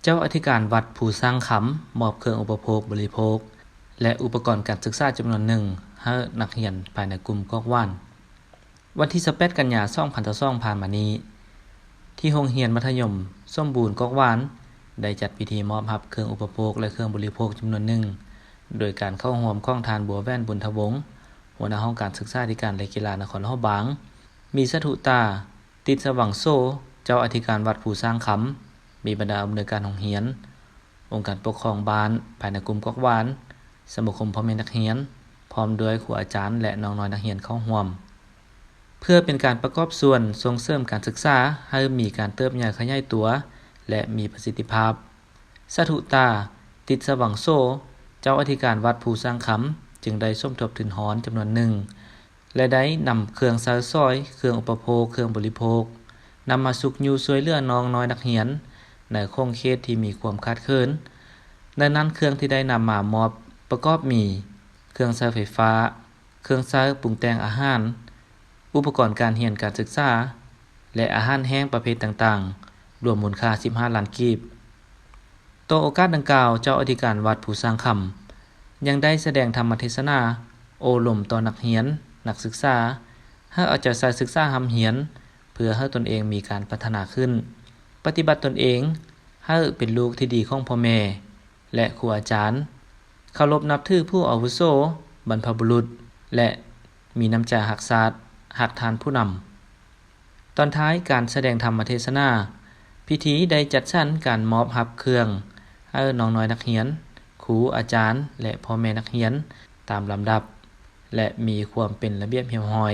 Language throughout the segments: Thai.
จ้าอธิการวัดผู้สร้างขำมอบเครื่องอุปโภคบริโภคและอุปกรณ์การศึกษาจำนวนหนึ่งให้นักเรียนภายในกลุ่มกอกว่านวันที่18กันยายน2022ผ่านมานี้ที่โรงเรียนมัธยมสมบูรณ์กอกว่านได้จัดพิธีมอบรับเครื่องอุปโภคและเครื่องบริโภคจำนวนหนึ่งโดยการเข้าร่วมของทานบัวแว่นบุญทวงศ์หัวหน้าห้องการศึกษาธิการและกีฬานครหลวงบางมีสถุตาติดสว่างโซเจ้าอธิการวัดผู้สร้างขำมีบรรดาอำนวยการโรงเรียนองค์การปกครองบ้านภายในกลุ่มกอกว่านสมาคมพ่อแม่นักเรียนพร้อมด้วยครูอาจารย์และน้องน้อยนักเรียนเข้าร่วมเพื่อเป็นการประกอบส่วนส่งเสริมการศึกษาให้มีการเติบใหญ่ขยายตัวและมีประสิทธิภาพสถุตาติดสว่างโซเจ้าอธิการวัดผู้สร้างขำจึงได้สมทบทุนหอนจำนวนหนึ่งและได้นำเครื่องซอยซอยเครื่องอุปโภคเครื่องบริโภคนำมาสุกอยู่ช่วยเหลือน้องน้อยนักเรียนในโครงเขตที่มีความขาดเคินดังนั้นเครื่องที่ได้นำมามอบประกอบมีเครื่องใช้ไฟฟ้าเครื่องใช้ปรุงแต่งอาหารอุปกรณ์การเรียนการศึกษาและอาหารแห้งประเภทต่างๆรวมมูลค่า15ล้านกีบต่อโอกาสดังกล่าวเจ้าอธิการวัดผู้สร้างคำยังได้แสดงธรรมเทศนาโอลมต่อนักเรียนนักศึกษาให้เอาใจใส่ศึกษาหำเรียนเพื่อให้ตนเองมีการพัฒนาขึ้นปฏิบัติตนเองให้เป็นลูกที่ดีของพ่อแม่และครูอาจารย์เคารพนับถือผู้อาวุโสบรรพบุรุษและมีน้ำใจรักษาหักทานผู้นำตอนท้ายการแสดงธรรมเทศนาพิธีได้จัดสรรการมอบรับเครื่องให้น้องน้อยนักเรียนครูอาจารย์และพ่อแม่นักเรียนตามลำดับและมีความเป็นระเบียบเรียบร้อย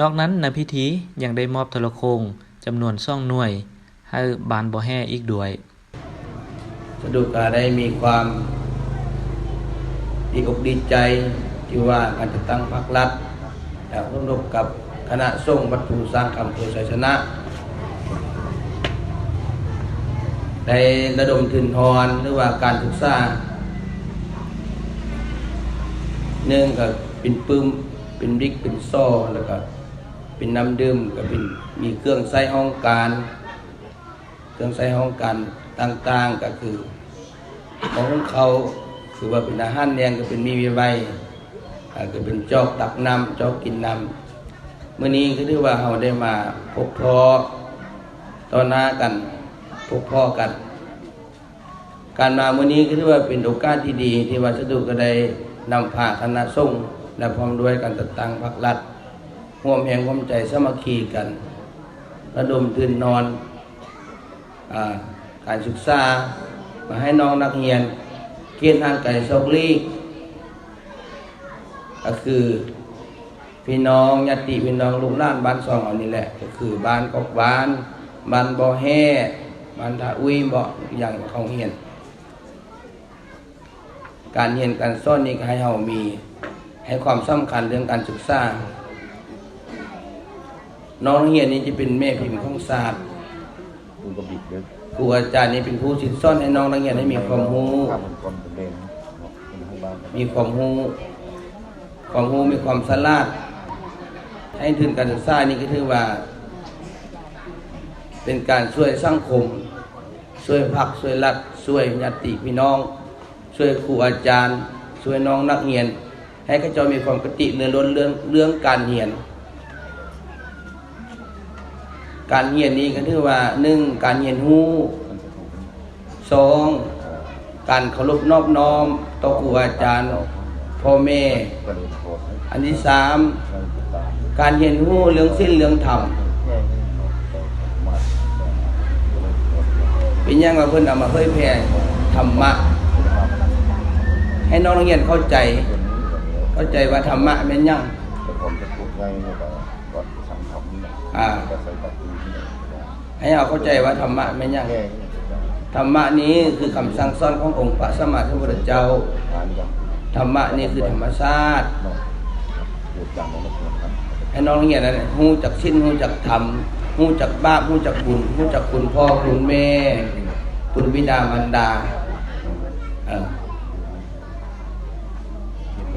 นอกนั้นในพิธียังได้มอบโทรโข่งจำนวน2หน่วยให้บ้านบ่อแห่อีกด้วยสะดุดได้มีความดีอกดีใจที่ว่าการจะตั้งพรรครัฐและร่วมรบกับคณะสงฆ์วัดผู้สร้างคำเพื่อชัยชนะได้ระดมทุนทอนหรือว่าการศึกษาเนื่องกับเป็นปึ้มเป็นบิ๊กเป็นโซ่แล้วก็เป็นน้ำดื่มก็เป็นมีเครื่องใช้ห้องการเครื่องใช้ห้องการต่างๆก็คือของเขาคือว่าเป็นอาหารแดงก็เป็นมีไว้ก็เป็นจอกตักน้ำจอกกินน้ำเมื่อนี้ก็ถือว่าเราได้มาพบพ้อต่อหน้ากันพบพ้อกันการมาเมื่อนี้ก็ถือว่าเป็นโอกาสที่ดีที่ว่าสะดุก็ได้นำพาคณะสงฆ์และพร้อมด้วยกันตั้งพรรครัฐร่วมแห่งความใจสามัคคีกันระดมทุนนอนการศึกษามาให้น้องนักเรียนเกียรติทางไก่ซอกลีกก็คือพี่น้องญาติพี่น้องลูกหลานบ้านซองเอานี่แหละก็คือบ้านกอกบ้านบ้านบ่อแห่บ้านท่าอุ้ยบ่ออย่างเขาเรียนการเรียนการสอนนี่ให้เรามีให้ความสำคัญเรื่องการศึกษาน้องนักเรียนนี้จะเป็นแม่พิมพ์ของศาสตร์ครูอาจารย์นี่เป็นผู้สินสอนให้น้องนักเรียนให้มีความรู้มีความรู้มีความฉลาดให้ทุนการศึกษานี่ก็ถือว่าเป็นการช่วยสังคมช่วยพรรคช่วยรัฐช่วยญาติพี่น้องช่วยครูอาจารย์ช่วยน้องนักเรียนให้เขาเจ้ามีความกติเรื่องการเรียนการเรียนนี้ก็ถือว่า1การเรียนรู้2การเคารพนอบน้อมต่อครูอาจารย์พ่อแม่อันที่3การเรียนรู้เรื่องศีลเรื่องธรรมเป็นอย่างว่าเพิ่นเอามาเผยแพร่ธรรมะให้น้องนักเรียนเข้าใจว่าธรรมะแม่นหยังให้เราเข้าใจว่าธรรมะแม่นหยังธรรมะนี้คือคำสั่งสอนขององค์พระสัมมาสัมพุทธเจ้าธรรมะนี่คือธรรมชาติให้น้องเรียนนั้นฮู้จักศีลฮู้จักธรรมฮู้จักบาปฮู้จักบุญฮู้จักคุณพ่อคุณแม่คุณบิดามารดา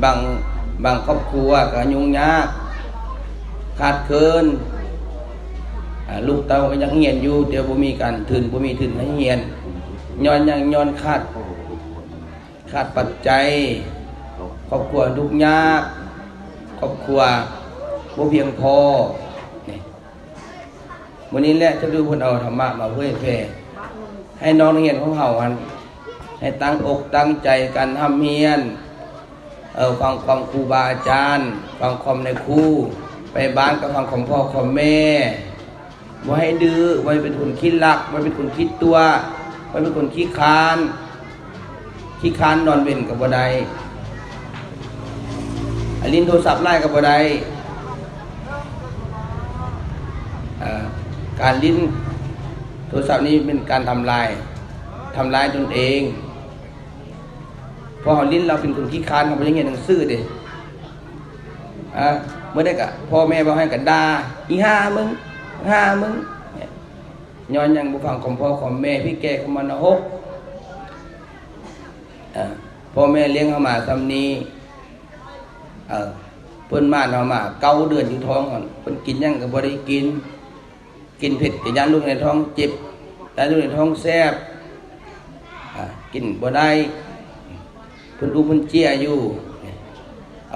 บางครอบครัวก็ยุ่งยากขาดเคินลูกเต้าก็ยังเรียนอยู่แต่บ่มีการทุนบ่มีทุนให้เรียน ย้อนหยังย้อนขาดปัจจัยครอบครัวทุกข์ยากครอบครัวบ่เพียงพอนี่มื้อนี้แหละจะดูเพิ่นเอาธรรมะมาเผยแพร่ให้น้องนักเรียนของเฮาหันให้ตั้งอกตั้งใจกันทำเรียนฟังความครูบาอาจารย์ฟังความในครูไปบ้านก็ฟังของพ่อของแม่บ่ให้ดื้อบ่ให้เป็นคนคิดลักบ่ให้เป็นคนคิดตัวบ่ให้เป็นคนขี้คร้านนอนเว้นก็บ่ได้ลิ้นโทรศัพท์ไล่ก็บ่ได้การลิ้นโทรศัพท์นี้เป็นการทำลายตนเองพอลิ้นเราเป็นคนขี้คร้านเขาบ่ยังเรียนหนังสือเด้เมื่อได้กะพ่อแม่บ่ให้กันด่าอีห่ามึงย้อนยังบ่ฟังของพ่อของแม่พี่แก่ของมันหกพ่อแม่เลี้ยงเฮามาซำนี้เพิ่นมาเฮามา9เดือนอยู่ท้องก่อนเพิ่นกินหยังก็บ่ได้กินเผ็ดก็ยันลูกในท้องเจ็บยันลูกในท้องแซ่บกินบ่ได้เพิ่นอุ้มเพิ่นเจี้ยอยู่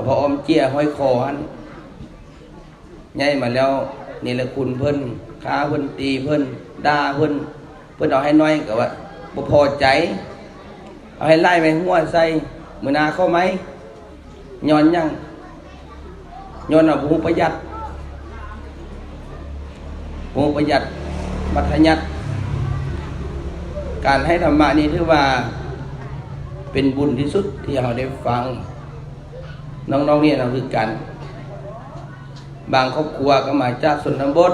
พออมเจี้ยห้อยคอหันใหญ่มาแล้วนี่แหละคุณเพิ่นค้าเพิ่นตีเพิ่นด่าเพิ่นเอาให้น้อยก็ว่าบ่พอใจเอาให้ไล่ไปหัวใส่มื้อหน้าเข้าไหมย้อนยังย้อนเอาบ่ฮู้ประหยัดมัธยัติการให้ธรรมะนี้ถือว่าเป็นบุญที่สุดที่เราได้ฟังน้องๆเนี่ยเราคือกันบางครอบครัวก็มาจากชนบท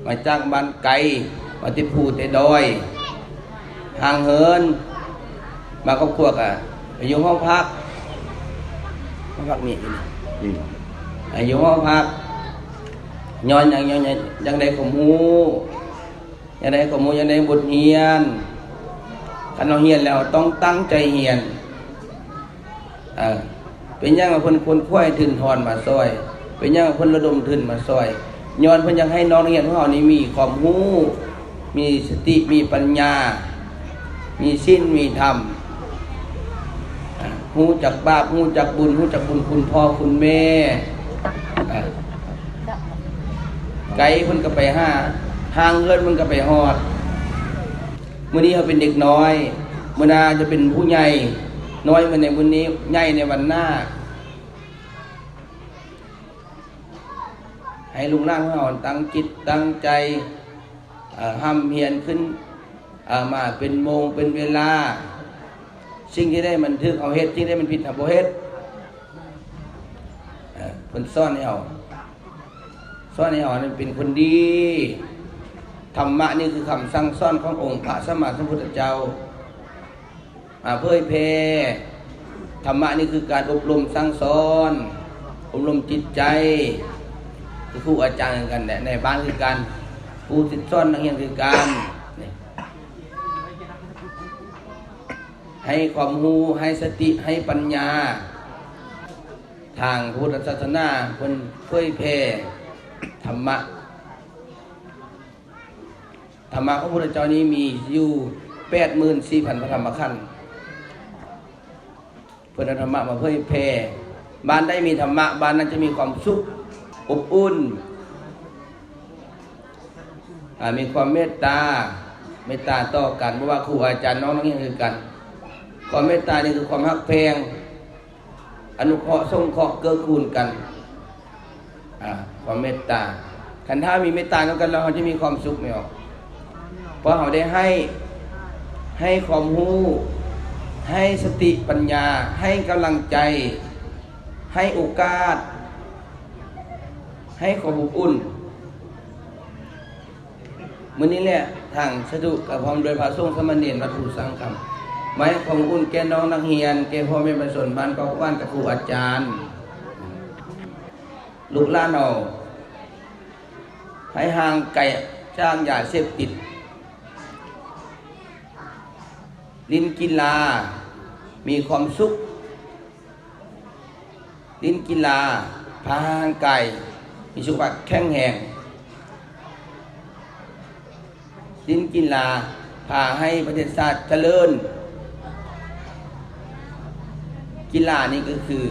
มาจากบ้านไกลมาที่ภูแต่ดอยห่างเหินบางครอบครัวก็ไปอยู่ห้องพักมีอยู่ห้องพักย้อนยังได้ข้อมูลยังได้บทเรียนคันเราเรียนแล้วต้องตั้งใจเรียนเป็นยังว่าเพิ่นคนค่อยถึนทอนมาซอยเป็นยังว่าเพิ่นระดมทุนมาซอยย้อนเพิ่นยังให้น้องเรียนของเฮานี่มีความรู้มีสติมีปัญญามีศีลมีธรรมรู้จักบาปรู้จักบุญคุณพ่อคุณแม่ไกลเพิ่นก็ไปห่างเงินมันก็ไปฮอดมื้อนี้เขาเป็นเด็กน้อยมื้อหน้าจะเป็นผู้ใหญ่น้อยมื้อในมื้อนี้ใหญ่ในวันหน้าให้ลุงล่างของเราตั้งจิตตั้งใจห้ำเพียรขึ้นมาเป็นโมงเป็นเวลาสิ่งที่ได้มันทึกเอาเฮ็ดสิ่งที่ได้มันผิดเอาบ่เฮ็ดเพิ่นสอนให้เอาเป็นคนดีธรรมะนี่คือคำสั่งสอนขององค์พระสัมมาสัมพุทธเจ้าเผยแผ่ธรรมะนี่คือการอบรมสั่งสอนอบรมจิตใจคือครูอาจารย์กันในบ้านคือกันครูสิสอนนักเรียนคือกันให้ความรู้ให้สติให้ปัญญาทางพุทธศาสนาเพิ่นเผยแผ่ธรรมะของพระพุทธเจ้านี้มีอยู่ 84,000 พระธรรมขันธ์เพื่อธรรมะมาเผยแผ่บ้านได้มีธรรมะบ้านนั้นจะมีความสุขอบอุ่นมีความเมตตาต่อกันเพราะว่าครูอาจารย์น้องนักเรียนคือกันความเมตตานี่คือความฮักแพงอนุเคราะห์สงเคราะห์เกื้อกูลกันความเมตตาคันถ้ามีเมตตากันเราจะมีความสุขไม่ออกเพราะเราได้ให้ความรู้ให้สติปัญญาให้กำลังใจให้โอกาสให้ความอบอุ่นมื้อนี้แหละทางสะดุกับพร้อมโดยพระสงฆ์สมณเณรวัดภูสังคำไว้ความอบอุ่นแก่น้องนักเรียนแก่พ่อแม่ประชาชนบ้านกอกบ้านกับครูอาจารย์ลูกหลานเอาให้ห่างไกลจากยาเสพติดลิ้นกีฬามีความสุขลิ้นกีฬาพาห่างไกลมีสุขภาพแข็งแรงลิ้นกีฬา พาให้ประเทศชาติเจริญกีฬานี่ก็คือ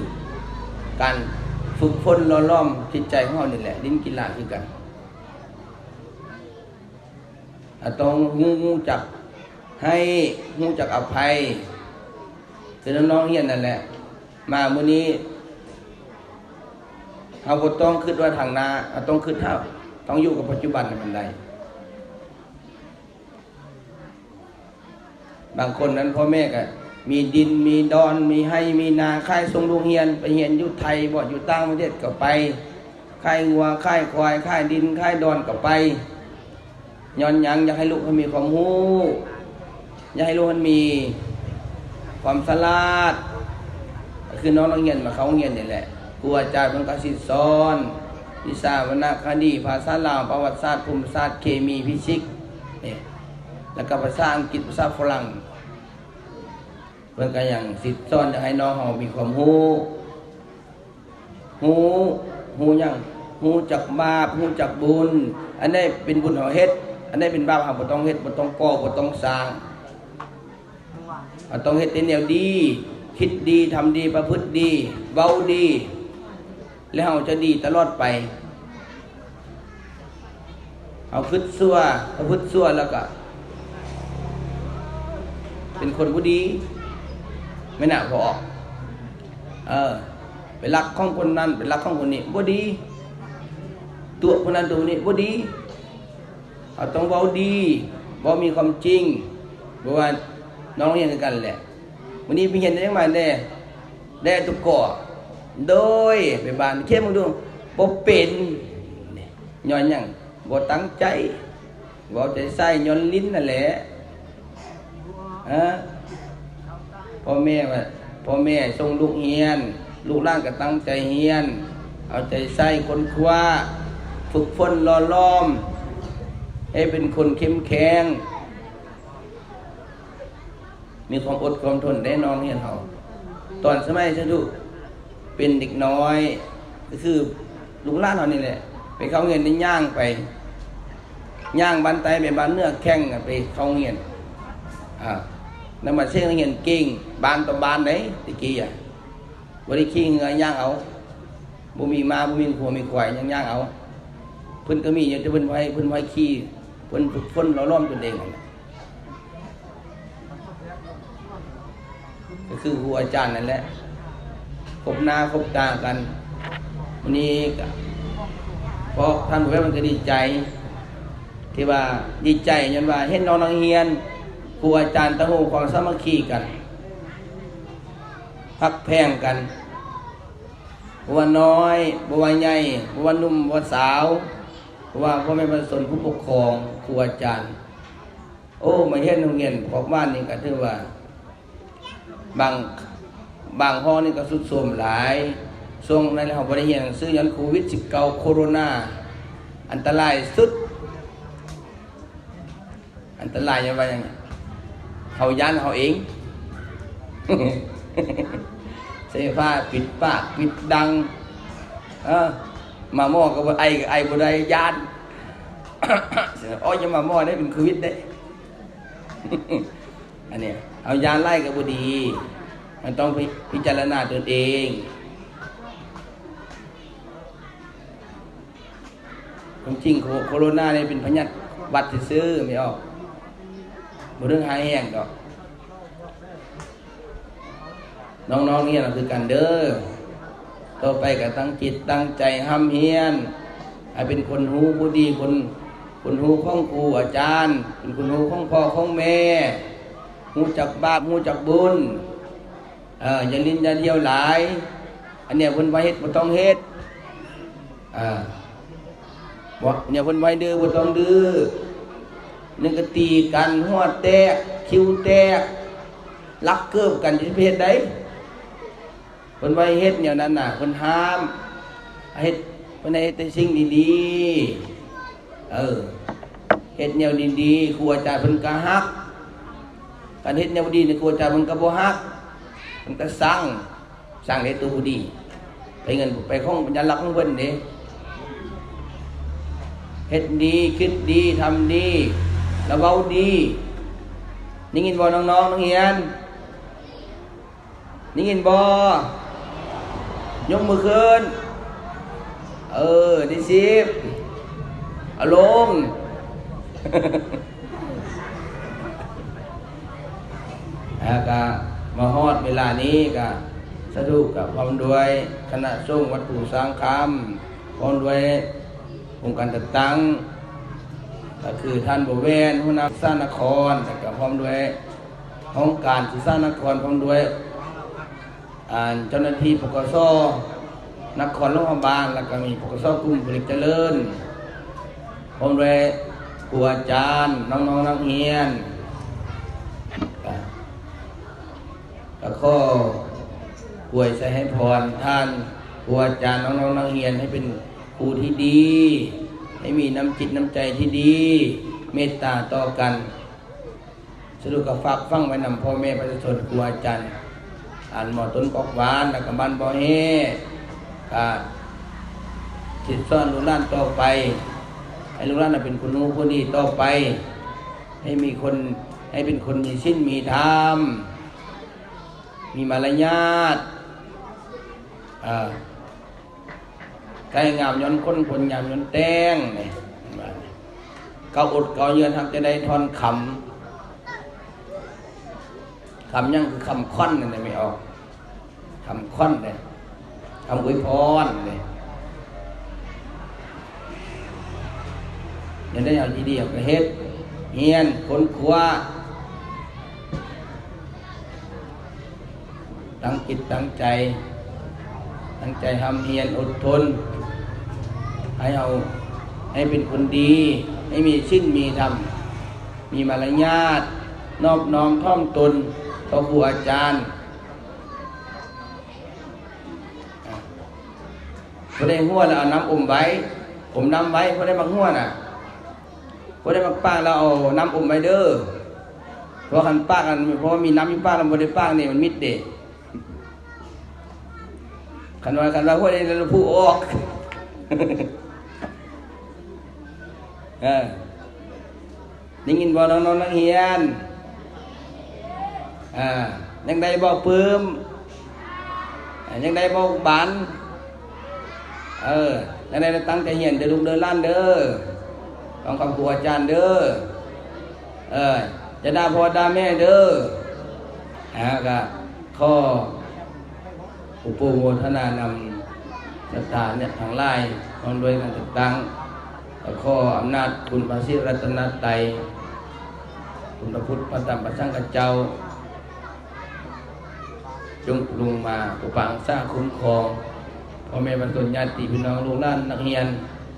การฝึกฝนหล่อล้อมจิตใจของเรานี่แหละลิ้นกีฬาคือกันต้องรู้จักให้รู้จักอภัยคือน้องๆเรียนนั่นแหละมามื้อนี้เราบ่ต้องคิดว่าทางหน้าต้องคิดเท่าต้องอยู่กับปัจจุบันให้มันได้บางคนนั้นพ่อแม่ก็มีดินมีดอนมีให้มีนาค่ายส่งลูกเรียนไปเรียนอยู่ไทยบ่อยู่ต่างประเทศก็ไปค่ายงัวค่ายควายค่ายดินค่ายดอนก็ไปย้อนหยังอยากให้ลูกมันมีความรู้อยากให้ลูกมันมีความฉลาดคือน้องนักเรียนมาเข้าเรียนนี่แหละครูอาจารย์เพิ่นก็สิสอนวิชาวรรณคดีภาษาลาวประวัติศาสตร์ภูมิศาสตร์เคมีฟิสิกส์นี่แล้วก็ภาษาอังกฤษภาษาฝรั่งเพิ่นก็ยังสิสอนอยากให้น้องเฮามีความรู้หยังรู้จักบาปรู้จักบุญอันนี้เป็นบุญเฮาเฮ็ดอันนี้เป็นบาปเฮาบ่ต้องเฮ็ดบ่ต้องก่อบ่ต้องสร้างต้องเฮ็ดในแนวดีคิดดีทำดีประพฤติดีเว้าดีแล้วเฮาจะดีตลอดไปเอาคิดชั่วประพฤติชั่วแล้วก็เป็นคนบ่ดีไม่น่าพอออกไปรักของคนนั้นไปรักของคนนี้บ่ดีตัวคนนั้นตัวนี้บ่ดีต้องเว้าดีบ่มีความจริงเพราะว่าน้องเรียนกันแหละวันนี้พี่เห็นได้ยังไงได้ทุกก่อโดยไปบ้านเข้มมึงดูบ่เป็นย้อนหยังบ่ตั้งใจบ่ใจใส่ย้อนลิ้นนั่นแหละพ่อแม่ส่งลูกเรียนลูกหลานก็ตั้งใจเรียนเอาใจใส่ค้นคว้าฝึกฝนหล่อล้อมให้เป็นคนเข้มแข็งมีความอดความทนได้น้องเรียนเฮาตอนสมัยฉันดูเป็นเด็กน้อยก็คือลูกหลานเฮานี่แหละไปเข้าเรียนได้ย่างบ้านไตไปบ้านเนื้อแข้งไปเข้าเรียนนำมาเช่นเรียนเก่งบ้านต่อบ้านได้ตะกี้บ่ได้ขี้เหงื่อย่างเอาบ่มีมาบ่มีผัวมีควายย่างเอาเพิ่นก็มีอยู่แต่เพิ่นไว้ขี้เพิ่นฝึกฝนหล่อล้อมตนเองก็คือครูอาจารย์นั่นแหละคบหน้าคบตากันวันนี้เพราะท่านผู้ใหญ่มันก็ดีใจที่ว่าดีใจยันว่าเห็นน้องนักเรียนครูอาจารย์ตะโหความสามัคคีกันพักแพงกันบ่ว่าน้อยบ่ว่าใหญ่บ่ว่าหนุ่มบ่ว่าสาวบ่ว่าพ่อแม่บรรพชนผู้ปกครองครูอาจารย์มาเฮ็ดโรงเรียนของบ้านนี่ก็ถือว่าบางห้องนี่ก็สุดโทรมหลายช่วงนั้นเราบ่ได้เรียนหนังสือย้อนโควิด19โคโรนาอันตรายสุดอันตรายยังว่าหยังเฮาย้านเฮาเอง ใส่ผ้าปิดปากปิดดังมาหม้อก็บ่ไอบ่ได้ย้าน อย่ามาหม้อได้เป็นโควิดได้ อันนี้เอายานไล่ก็บ่ดีมันต้องพิจารณาตนเองความจริงโคโรนาเนี่ยเป็นพยาธิหวัดซื่อไม่ออกบ่เรื่องหายแห้งดอกน้องๆเนี่ยคือกันเด้อต่อไปก็ตั้งจิตตั้งใจห้ำเฮียนให้เป็นคนรู้ผู้ดีคนรู้ของครูอาจารย์เป็นคนรู้ของพ่อของแม่รู้จักบาปรู้จักบุญอย่าลิ้นอย่าเดียวหลายอันเนี้ยเพิ่นไว้เฮ็ดบ่ต้องเฮ็ดบ่เนี่ยเพิ่นไว้ดื้อบ่ต้องดื้อนึงก็ตีกันหัวแตกคิ้วแตกลักเกิบกันสิไปเฮ็ดได้เพิ่นไว้เฮ็ดแนวนั้นน่ะเพิ่นห้ามเฮ็ดเพิ่นให้เฮ็ดแต่สิ่งดีๆเฮ็ดแนวดีๆครูอาจารย์เพิ่นก็ฮักการเฮ็ดแนวดีนี่ครูอาจารย์เพิ่นก็บ่ฮักเพิ่นก็สั่งให้ตัวบ่ดีไปเงินไปของปัญญาลักษณ์ของเพิ่นเด้เฮ็ดดีคิดดีทำดีแล้วเว้าดี นี่ยินบ่น้องๆนักเรียนนี่ยินบ่ยกมือขึ้นได้10เอาลง แล้วก็มาฮอดเวลานี้ก็สะดุกับพร้อมด้วยคณะสงฆ์วัดปู่สร้างคำพร้อมด้วยองค์การจัดตั้งก็คือท่านบวรหัวหน้าสร้างนครแล้วก็พร้อมด้วยห้องการศึกษานครพร้อมด้วยเจ้าหน้าที่ปกสนครโรงพยาบาลแล้วก็มีปกสกลุ่มผลิตเจริญพร้อมด้วยครูอาจารย์น้องๆนักเรียนแล้วก็ป่วยใส่ให้พรท่านครูอาจารย์น้องๆนักเรียนให้เป็นครูที่ดีให้มีน้ำจิตน้ำใจที่ดีเมตตาต่อกันสรุปกับฝากฟังไว้นำพ่อแม่ประชาชนครูอาจารย์หมอต้นกอกหวานแล้วก็บ้านบ่อเฮสิทธิ์ซ่อนลูกหลานต่อไปให้ลูกหลานเป็นคนรู้คนดีต่อไปให้เป็นคนมีศีลมีธรรมมีมารยาทใครงามย้อนคนงามย้อนแต้งนี่เกาอดเกาเยือนทักจะได้ทอนคำยังคือคำค่อนนี่ไม่ออกคำค่อนเนี่ยคำอวยพรเนี่ยยังได้เอาทีเดียวก็เฮ็ดเฮียนคนครัวตั้งจิตตั้งใจทำเฮียนอดทนให้เป็นคนดีให้มีศีลมีธรรมมีมารยาทนอบน้อมถ่อมตนต่อครูอาจารย์พอได้หัวแล้วเอาน้ำอมไว้ผมน้ำไว้พอได้มาหัวน่ะพอได้มาปากแล้วเอาน้ำอมไว้เด้อเพราะคันปากกันเพราะมีน้ำอยู่ปากแล้วพอได้ปากนี่มันมิดเดะขันว่าพวกนี้เราพูดออกได้ยินบ่น้องนักเรียนยังได้บ่ปื้มยังได้บ่บันยังได้ตั้งใจเรียนเดินลุกเดินล้านเด้อต้องคำครูอาจารย์เด้อจะด่าพ่อด่าแม่เด้อก็ข้ออุปโภคนานำสถานเนี่ยทางไล่ทางด้วยกันต่างๆข้ออำนาจคุณพระศรีรัตนตรัยคุณพระพุทธพระธรรมพระสงฆ์กับเจ้าจงลงมาปกปักษาคุ้มครองพ่อแม่บรรพญาติพี่น้องลูกหลานนักเรียน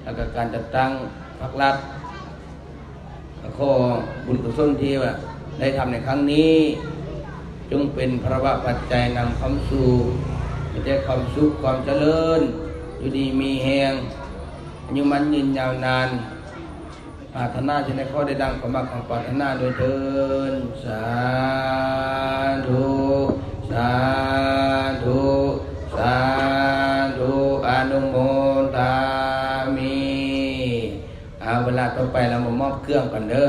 และก็การจัดตั้งภาครัฐข้อบุญกุศลที่ว่าได้ทำในครั้งนี้จงเป็นพระวะปัจจัยนำความสู่มีแต่ความสุขความเจริญอยู่ดีมีแหงอยู่มันยืนยาวนานปรารถนาจะได้ข้อได้ดังความบักของปรารถนาโดยเถิดสาธุสาธุสาธุอนุโมทามิเวลาต่อไปเรามามอบเครื่องกันเด้อ